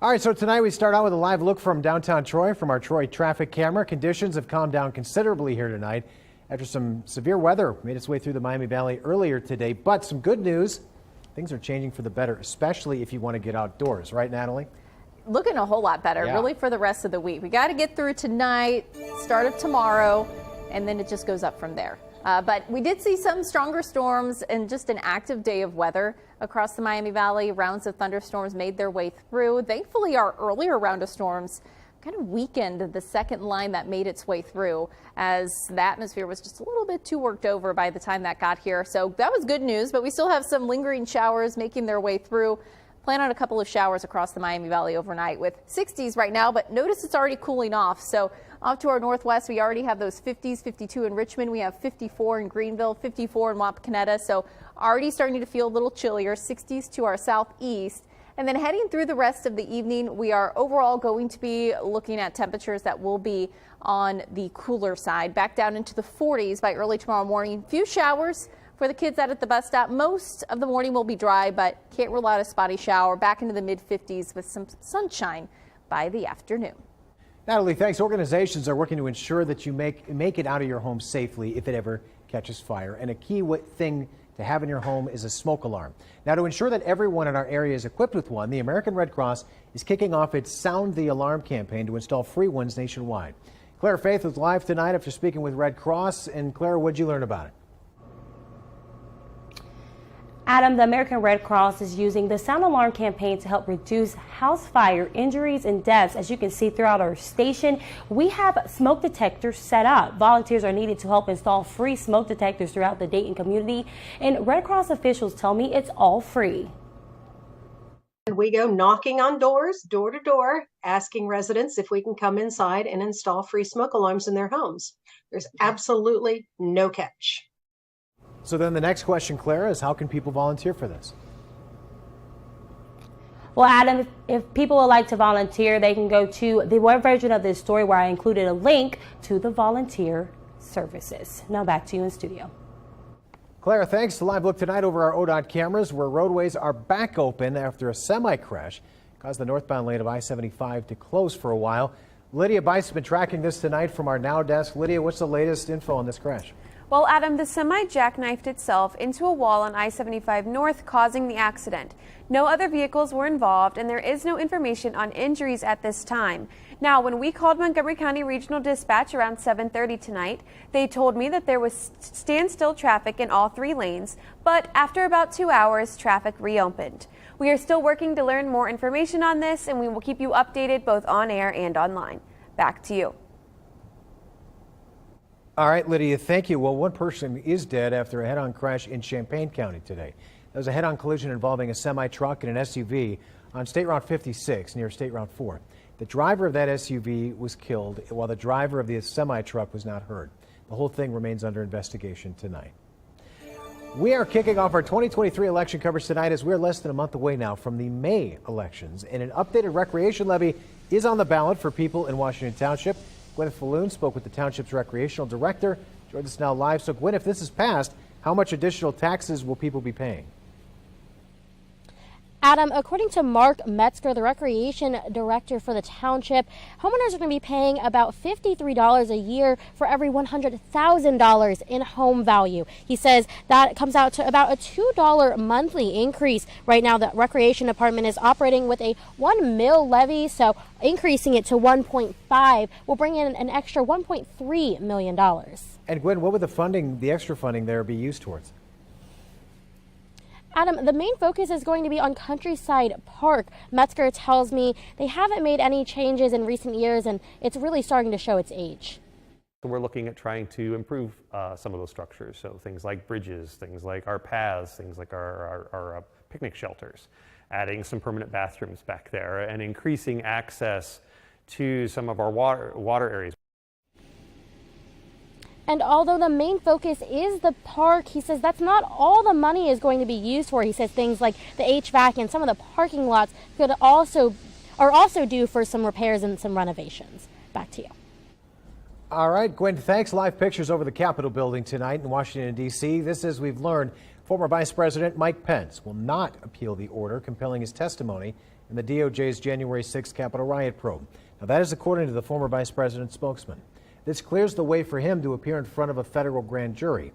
All right, so tonight we start out with a live look from downtown Troy from our Troy traffic camera. Conditions have calmed down considerably here tonight after some severe weather made its way through the Miami Valley earlier today. But some good news, things are changing for the better, especially if you want to get outdoors. Right, Natalie? Looking a whole lot better, really, for the rest of the week. We got to get through tonight, start of tomorrow, and then it just goes up from there. But we did see some stronger storms and just an active day of weather across the Miami Valley. Rounds of thunderstorms made their way through. Thankfully, our earlier round of storms kind of weakened the second line that made its way through, as the atmosphere was just a little bit too worked over by the time that got here. So that was good news, but we still have some lingering showers making their way through. Plan on a couple of showers across the Miami Valley overnight with 60s right now, but notice it's already cooling off. So off to our northwest, we already have those 50s, 52 in Richmond. We have 54 in Greenville, 54 in Wapakoneta. So already starting to feel a little chillier, 60s to our southeast. And then heading through the rest of the evening, we are overall going to be looking at temperatures that will be on the cooler side, back down into the 40s by early tomorrow morning. Few showers for the kids out at the bus stop. Most of the morning will be dry, but can't rule out a spotty shower. Back into the mid 50s with some sunshine by the afternoon. Natalie, thanks. Organizations are working to ensure that you make it out of your home safely if it ever catches fire. And a key thing to have in your home is a smoke alarm. Now, to ensure that everyone in our area is equipped with one, the American Red Cross is kicking off its Sound the Alarm campaign to install free ones nationwide. Claire Faith is live tonight after speaking with Red Cross. And Claire, what did you learn about it? Adam, the American Red Cross is using the Sound Alarm campaign to help reduce house fire injuries and deaths. As you can see throughout our station, we have smoke detectors set up. Volunteers are needed to help install free smoke detectors throughout the Dayton community, and Red Cross officials tell me it's all free. We go knocking on doors, door to door, asking residents if we can come inside and install free smoke alarms in their homes. There's absolutely no catch. So then the next question, Clara, is how can people volunteer for this? Well, Adam, if people would like to volunteer, they can go to the web version of this story where I included a link to the volunteer services. Now back to you in studio. Clara, thanks. The live look tonight over our ODOT cameras where roadways are back open after a semi-crash caused the northbound lane of I-75 to close for a while. Lydia Bice has been tracking this tonight from our Now desk. Lydia, what's the latest info on this crash? Well, Adam, the semi jackknifed itself into a wall on I-75 North, causing the accident. No other vehicles were involved, and there is no information on injuries at this time. Now, when we called Montgomery County Regional Dispatch around 7:30 tonight, they told me that there was standstill traffic in all three lanes, but after about 2 hours, traffic reopened. We are still working to learn more information on this, and we will keep you updated both on air and online. Back to you. All right, Lydia, thank you. Well, one person is dead after a head-on crash in Champaign County today. There was a head-on collision involving a semi-truck and an SUV on State Route 56 near State Route 4. The driver of that SUV was killed, while the driver of the semi-truck was not hurt. The whole thing remains under investigation tonight. We are kicking off our 2023 election coverage tonight as we're less than a month away now from the May elections. And an updated recreation levy is on the ballot for people in Washington Township. Gwyneth Falloon spoke with the township's recreational director. Joins us now live. So, Gwen, if this is passed, how much additional taxes will people be paying? Adam, according to Mark Metzger, the recreation director for the township, homeowners are going to be paying about $53 a year for every $100,000 in home value. He says that comes out to about a $2 monthly increase. Right now, the recreation department is operating with a $1 million levy, so increasing it to 1.5 will bring in an extra $1.3 million. And Gwen, what would the extra funding there be used towards? Adam, the main focus is going to be on Countryside Park. Metzger tells me they haven't made any changes in recent years, and it's really starting to show its age. We're looking at trying to improve some of those structures, so things like bridges, things like our paths, things like our picnic shelters, adding some permanent bathrooms back there, and increasing access to some of our water areas. And although the main focus is the park, he says that's not all the money is going to be used for. He says things like the HVAC and some of the parking lots are also due for some repairs and some renovations. Back to you. All right, Gwen, thanks. Live pictures over the Capitol building tonight in Washington, D.C. This, as we've learned, former Vice President Mike Pence will not appeal the order compelling his testimony in the DOJ's January 6th Capitol riot probe. Now, that is according to the former vice president's spokesman. This clears the way for him to appear in front of a federal grand jury.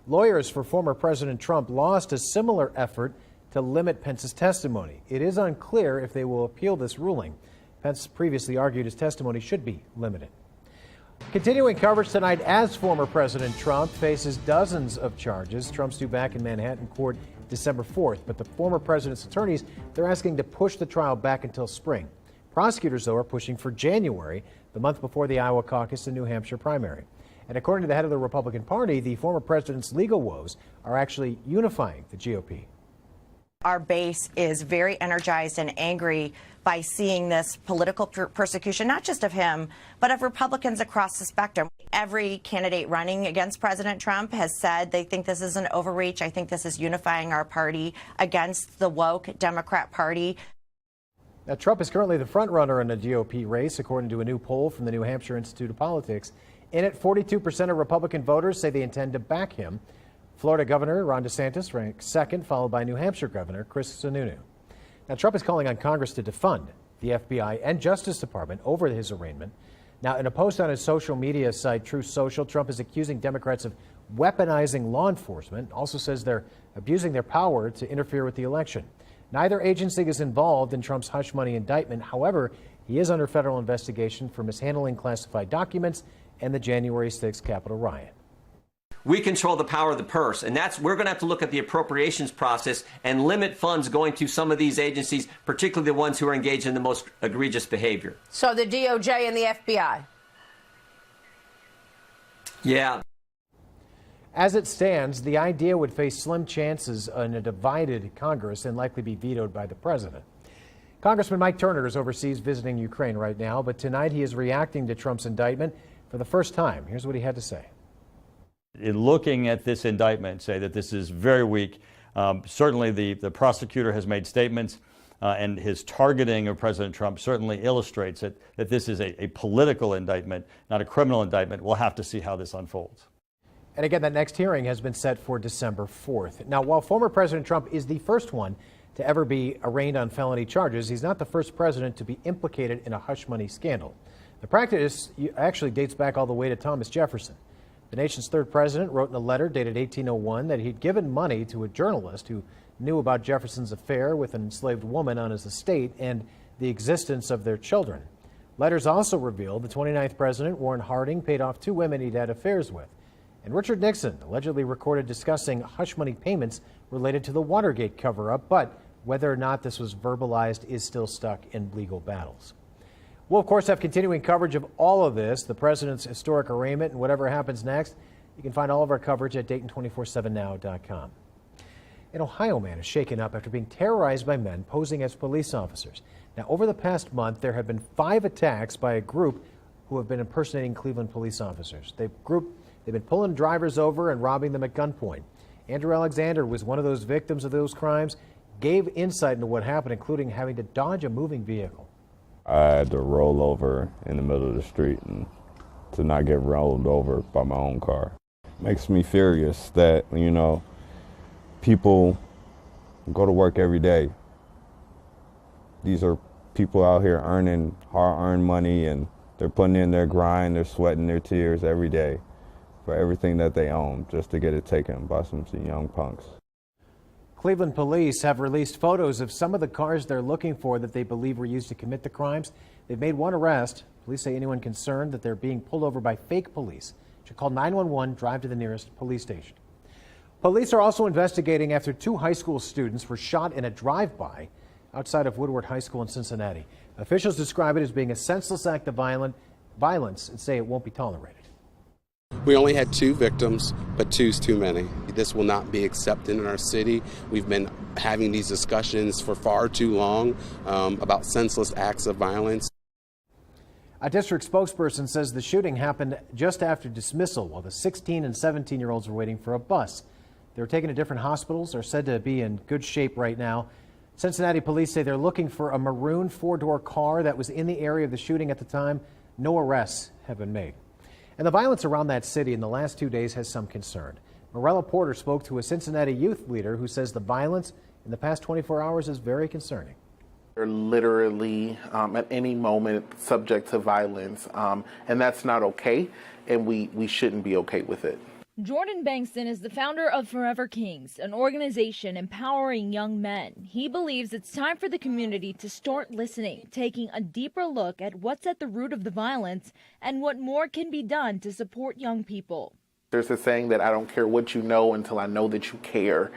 Lawyers for former President Trump lost a similar effort to limit Pence's testimony. It is unclear if they will appeal this ruling. Pence previously argued his testimony should be limited. Continuing coverage tonight as former President Trump faces dozens of charges. Trump's due back in Manhattan court December 4th, but the former president's attorneys, they're asking to push the trial back until spring. Prosecutors, though, are pushing for January, the month before the Iowa caucus and New Hampshire primary. And according to the head of the Republican Party, the former president's legal woes are actually unifying the GOP. Our base is very energized and angry by seeing this political persecution, not just of him, but of Republicans across the spectrum. Every candidate running against President Trump has said they think this is an overreach. I think this is unifying our party against the woke Democrat Party. Now, Trump is currently the front runner in the GOP race, according to a new poll from the New Hampshire Institute of Politics. In it, 42% of Republican voters say they intend to back him. Florida Governor Ron DeSantis ranks second, followed by New Hampshire Governor Chris Sununu. Now, Trump is calling on Congress to defund the FBI and Justice Department over his arraignment. Now, in a post on his social media site, Truth Social, Trump is accusing Democrats of weaponizing law enforcement, also says they're abusing their power to interfere with the election. Neither agency is involved in Trump's hush money indictment. However, he is under federal investigation for mishandling classified documents and the January 6th Capitol riot. We control the power of the purse, and we're going to have to look at the appropriations process and limit funds going to some of these agencies, particularly the ones who are engaged in the most egregious behavior. So the DOJ and the FBI? Yeah. As it stands, the idea would face slim chances in a divided Congress and likely be vetoed by the president. Congressman Mike Turner is overseas visiting Ukraine right now, but tonight he is reacting to Trump's indictment for the first time. Here's what he had to say. In looking at this indictment, say that this is very weak. Certainly the prosecutor has made statements and his targeting of President Trump certainly illustrates that this is a political indictment, not a criminal indictment. We'll have to see how this unfolds. And again, that next hearing has been set for December 4th. Now, while former President Trump is the first one to ever be arraigned on felony charges, he's not the first president to be implicated in a hush money scandal. The practice actually dates back all the way to Thomas Jefferson. The nation's third president wrote in a letter dated 1801 that he'd given money to a journalist who knew about Jefferson's affair with an enslaved woman on his estate and the existence of their children. Letters also revealed the 29th president, Warren Harding, paid off two women he'd had affairs with. And Richard Nixon allegedly recorded discussing hush money payments related to the Watergate cover-up, but whether or not this was verbalized is still stuck in legal battles. We'll, of course, have continuing coverage of all of this, the president's historic arraignment, and whatever happens next. You can find all of our coverage at Dayton247now.com. An Ohio man is shaken up after being terrorized by men posing as police officers. Now, over the past month, there have been 5 attacks by a group who have been impersonating Cleveland police officers. They've been pulling drivers over and robbing them at gunpoint. Andrew Alexander was one of those victims of those crimes, gave insight into what happened, including having to dodge a moving vehicle. I had to roll over in the middle of the street and to not get rolled over by my own car. Makes me furious that, people go to work every day. These are people out here earning hard-earned money, and they're putting in their grind, they're sweating their tears every day for everything that they own just to get it taken by some young punks. Cleveland police have released photos of some of the cars they're looking for that they believe were used to commit the crimes. They've made one arrest. Police say anyone concerned that they're being pulled over by fake police should call 911, drive to the nearest police station. Police are also investigating after 2 high school students were shot in a drive-by outside of Woodward High School in Cincinnati. Officials describe it as being a senseless act of violence and say it won't be tolerated. We only had 2 victims, but 2's too many. This will not be accepted in our city. We've been having these discussions for far too long about senseless acts of violence. A district spokesperson says the shooting happened just after dismissal while the 16 and 17-year-olds were waiting for a bus. They were taken to different hospitals, are said to be in good shape right now. Cincinnati police say they're looking for a maroon 4-door car that was in the area of the shooting at the time. No arrests have been made. And the violence around that city in the last 2 days has some concern. Morella Porter spoke to a Cincinnati youth leader who says the violence in the past 24 hours is very concerning. They're literally at any moment subject to violence, and that's not okay, and we shouldn't be okay with it. Jordan Bankston is the founder of Forever Kings, an organization empowering young men. He believes it's time for the community to start listening, taking a deeper look at what's at the root of the violence and what more can be done to support young people. There's a saying that I don't care what you know until I know that you care.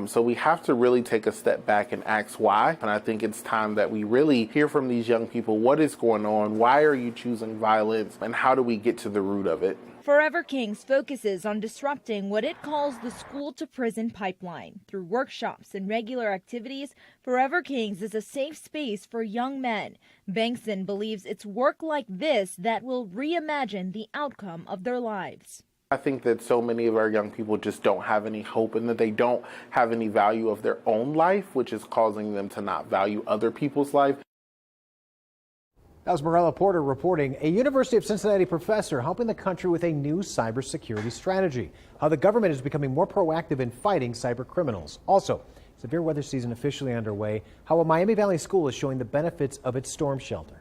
So we have to really take a step back and ask why. And I think it's time that we really hear from these young people, what is going on? Why are you choosing violence? And how do we get to the root of it? Forever Kings focuses on disrupting what it calls the school-to-prison pipeline. Through workshops and regular activities, Forever Kings is a safe space for young men. Bankston believes it's work like this that will reimagine the outcome of their lives. I think that so many of our young people just don't have any hope and that they don't have any value of their own life, which is causing them to not value other people's life. That was Morella Porter reporting. A University of Cincinnati professor helping the country with a new cybersecurity strategy. How the government is becoming more proactive in fighting cyber criminals. Also, severe weather season officially underway. How a Miami Valley school is showing the benefits of its storm shelter.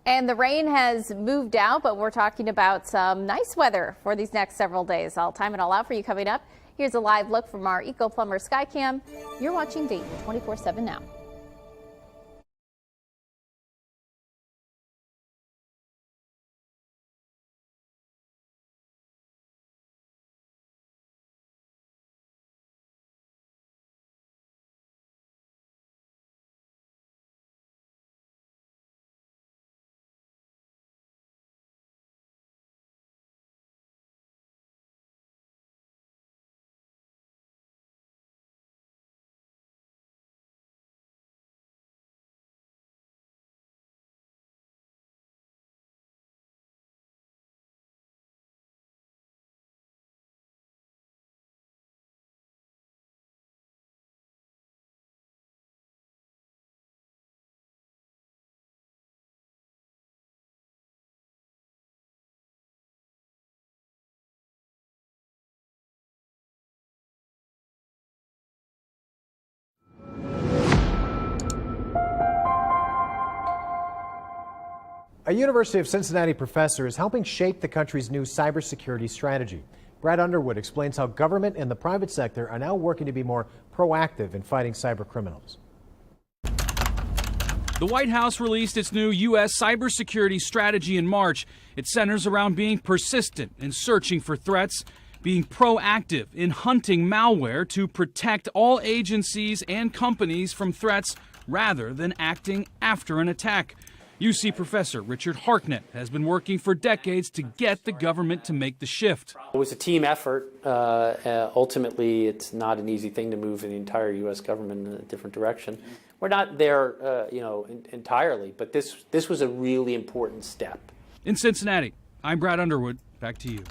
And the rain has moved out, but we're talking about some nice weather for these next several days. I'll time it all out for you coming up. Here's a live look from our Eco Plumber Skycam. You're watching Dayton 24/7 now. A University of Cincinnati professor is helping shape the country's new cybersecurity strategy. Brad Underwood explains how government and the private sector are now working to be more proactive in fighting cyber criminals. The White House released its new U.S. cybersecurity strategy in March. It centers around being persistent in searching for threats, being proactive in hunting malware to protect all agencies and companies from threats rather than acting after an attack. UC professor Richard Harknett has been working for decades to get the government to make the shift. It was a team effort. Ultimately, it's not an easy thing to move the entire U.S. government in a different direction. We're not there, entirely, but this was a really important step. In Cincinnati, I'm Brad Underwood. Back to you.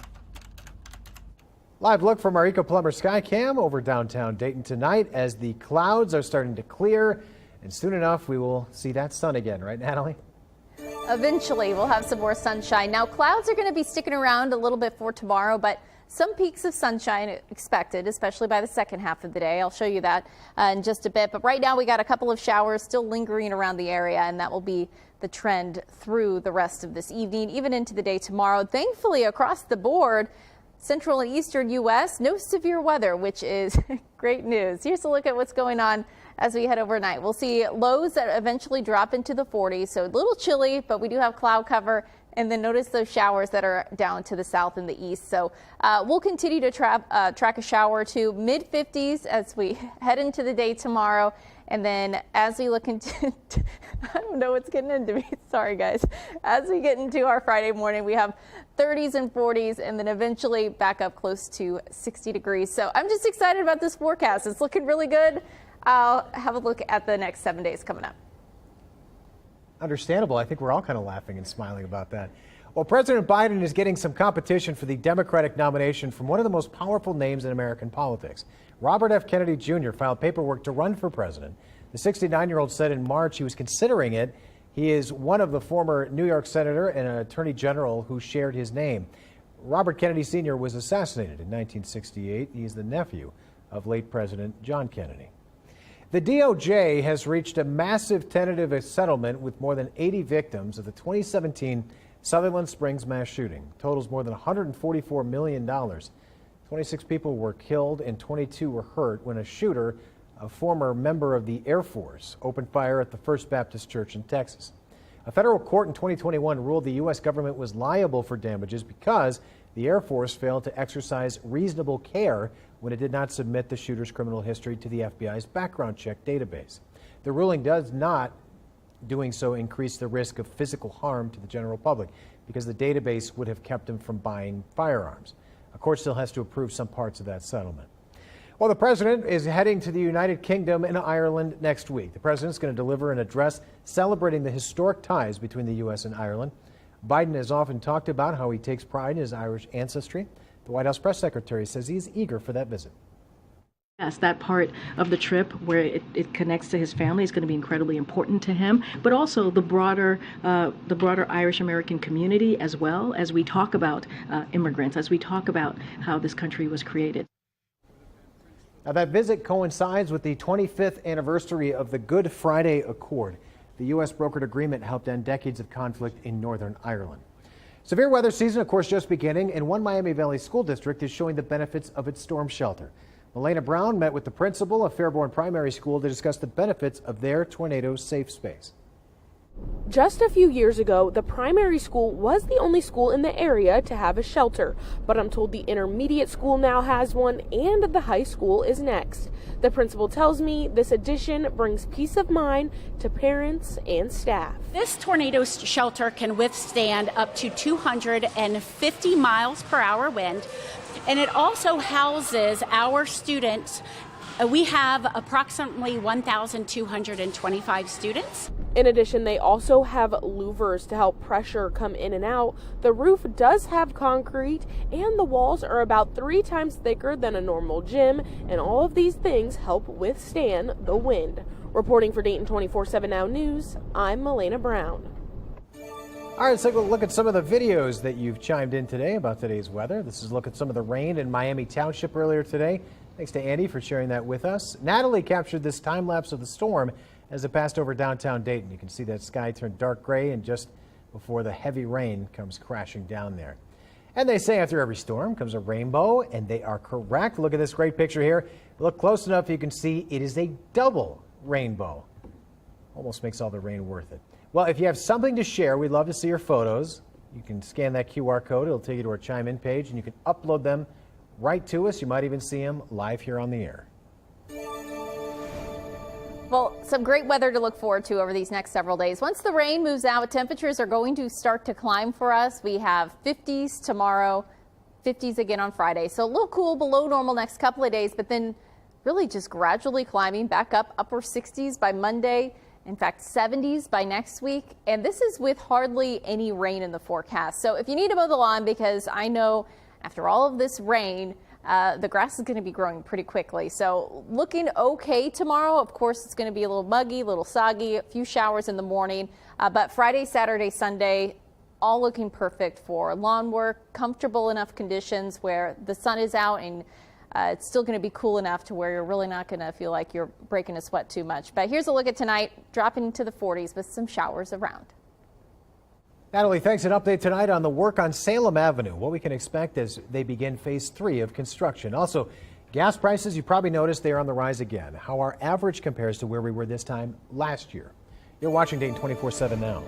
Live look from our Eco Plumber Skycam over downtown Dayton tonight as the clouds are starting to clear, and soon enough we will see that sun again, right, Natalie? Eventually, we'll have some more sunshine. Now, clouds are going to be sticking around a little bit for tomorrow, but some peaks of sunshine expected, especially by the second half of the day. I'll show you that in just a bit. But right now, we got a couple of showers still lingering around the area, and that will be the trend through the rest of this evening, even into the day tomorrow. Thankfully, across the board, central and eastern U.S., no severe weather, which is great news. Here's a look at what's going on as we head overnight. We'll see lows that eventually drop into the 40s, so a little chilly, but we do have cloud cover. And then notice those showers that are down to the south and the east. So we'll continue to track a shower or two, mid-50s as we head into the day tomorrow. And then as we look into, I don't know what's getting into me. Sorry, guys. As we get into our Friday morning, we have 30s and 40s, and then eventually back up close to 60 degrees. So I'm just excited about this forecast. It's looking really good. I'll have a look at the next 7 days coming up. Understandable. I think we're all kind of laughing and smiling about that. Well, President Biden is getting some competition for the Democratic nomination from one of the most powerful names in American politics. Robert F. Kennedy Jr. filed paperwork to run for president. The 69-year-old said in March he was considering it. He is one of the former New York senator and an attorney general who shared his name. Robert Kennedy Sr. was assassinated in 1968. He is the nephew of late President John Kennedy. The DOJ has reached a massive tentative settlement with more than 80 victims of the 2017 Sutherland Springs mass shooting. Totals more than $144 million. 26 people were killed and 22 were hurt when a shooter, a former member of the Air Force, opened fire at the First Baptist Church in Texas. A federal court in 2021 ruled the U.S. government was liable for damages because the Air Force failed to exercise reasonable care when it did not submit the shooter's criminal history to the FBI's background check database. The ruling does not, doing so, increase the risk of physical harm to the general public because the database would have kept him from buying firearms. A court still has to approve some parts of that settlement. Well, the president is heading to the United Kingdom and Ireland next week. The president's going to deliver an address celebrating the historic ties between the U.S. and Ireland. Biden has often talked about how he takes pride in his Irish ancestry. The White House press secretary says he's eager for that visit. Yes, that part of the trip where it connects to his family is going to be incredibly important to him, but also the broader Irish American community, as well as we talk about immigrants, as we talk about how this country was created. Now, that visit coincides with the 25th anniversary of the Good Friday Accord. The U.S. brokered agreement helped end decades of conflict in Northern Ireland. Severe weather season, of course, just beginning, and one Miami Valley school district is showing the benefits of its storm shelter. Melena Brown met with the principal of Fairborn Primary School to discuss the benefits of their tornado safe space. Just a few years ago, the primary school was the only school in the area to have a shelter, but I'm told the intermediate school now has one and the high school is next. The principal tells me this addition brings peace of mind to parents and staff. This tornado shelter can withstand up to 250 miles per hour wind, and it also houses our students. We have approximately 1,225 students. In addition, they also have louvers to help pressure come in and out. The roof does have concrete, and the walls are about 3 times thicker than a normal gym, and all of these things help withstand the wind. Reporting for Dayton 24/7 Now News, I'm Melena Brown. All right, let's take a look at some of the videos that you've chimed in today about today's weather. This is a look at some of the rain in Miami Township earlier today. Thanks to Andy for sharing that with us. Natalie captured this time lapse of the storm as it passed over downtown Dayton. You can see that sky turn dark gray and just before the heavy rain comes crashing down there. And they say after every storm comes a rainbow, and they are correct. Look at this great picture here. Look close enough, you can see it is a double rainbow. Almost makes all the rain worth it. Well, if you have something to share, we'd love to see your photos. You can scan that QR code. It'll take you to our Chime In page, and you can upload them right to us. You might even see them live here on the air. Well, some great weather to look forward to over these next several days. Once the rain moves out, temperatures are going to start to climb for us. We have 50s tomorrow, 50s again on Friday. So a little cool, below normal next couple of days, but then really just gradually climbing back up, upper 60s by Monday. In fact, 70s by next week. And this is with hardly any rain in the forecast. So if you need to mow the lawn, because I know after all of this rain, the grass is going to be growing pretty quickly. So looking okay tomorrow. Of course, it's going to be a little muggy, a little soggy, a few showers in the morning. But Friday, Saturday, Sunday, all looking perfect for lawn work, comfortable enough conditions where the sun is out and it's still going to be cool enough to where you're really not going to feel like you're breaking a sweat too much. But here's a look at tonight, dropping into the 40s with some showers around. Natalie, thanks. An update tonight on the work on Salem Avenue, what we can expect as they begin phase 3 of construction. Also, gas prices, you probably noticed they are on the rise again. How our average compares to where we were this time last year. You're watching Dayton 24/7 Now.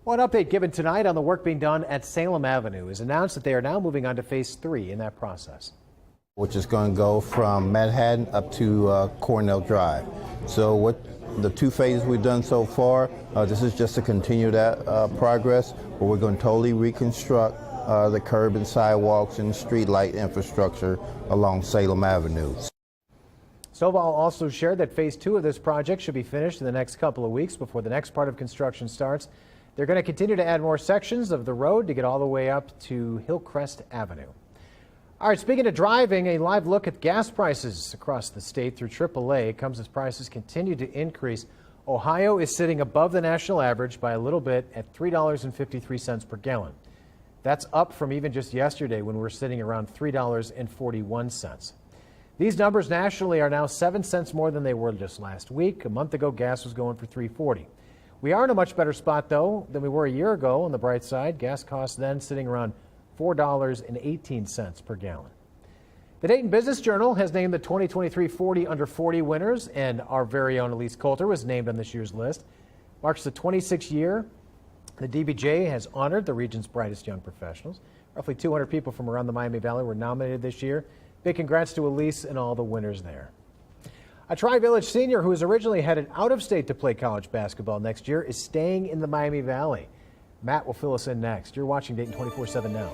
Well, an update given tonight on the work being done at Salem Avenue is announced that they are now moving on to phase 3 in that process, which is going to go from Manhattan up to Cornell Drive. So what the 2 phases we've done so far, this is just to continue that progress, but we're going to totally reconstruct the curb and sidewalks and street light infrastructure along Salem Avenue. Stovall also shared that phase 2 of this project should be finished in the next couple of weeks before the next part of construction starts. They're going to continue to add more sections of the road to get all the way up to Hillcrest Avenue. All right, speaking of driving, a live look at gas prices across the state through AAA comes as prices continue to increase. Ohio is sitting above the national average by a little bit at $3.53 per gallon. That's up from even just yesterday when we were sitting around $3.41. These numbers nationally are now 7 cents more than they were just last week. A month ago, gas was going for $3.40. We are in a much better spot, though, than we were a year ago on the bright side. Gas costs then sitting around $4.18 per gallon. The Dayton Business Journal has named the 2023 40 Under 40 winners, and our very own Elise Coulter was named on this year's list. Marks the 26th year the DBJ has honored the region's brightest young professionals. Roughly 200 people from around the Miami Valley were nominated this year. Big congrats to Elise and all the winners there. A Tri-Village senior who was originally headed out of state to play college basketball next year is staying in the Miami Valley. Matt will fill us in next. You're watching Dayton 24/7 now.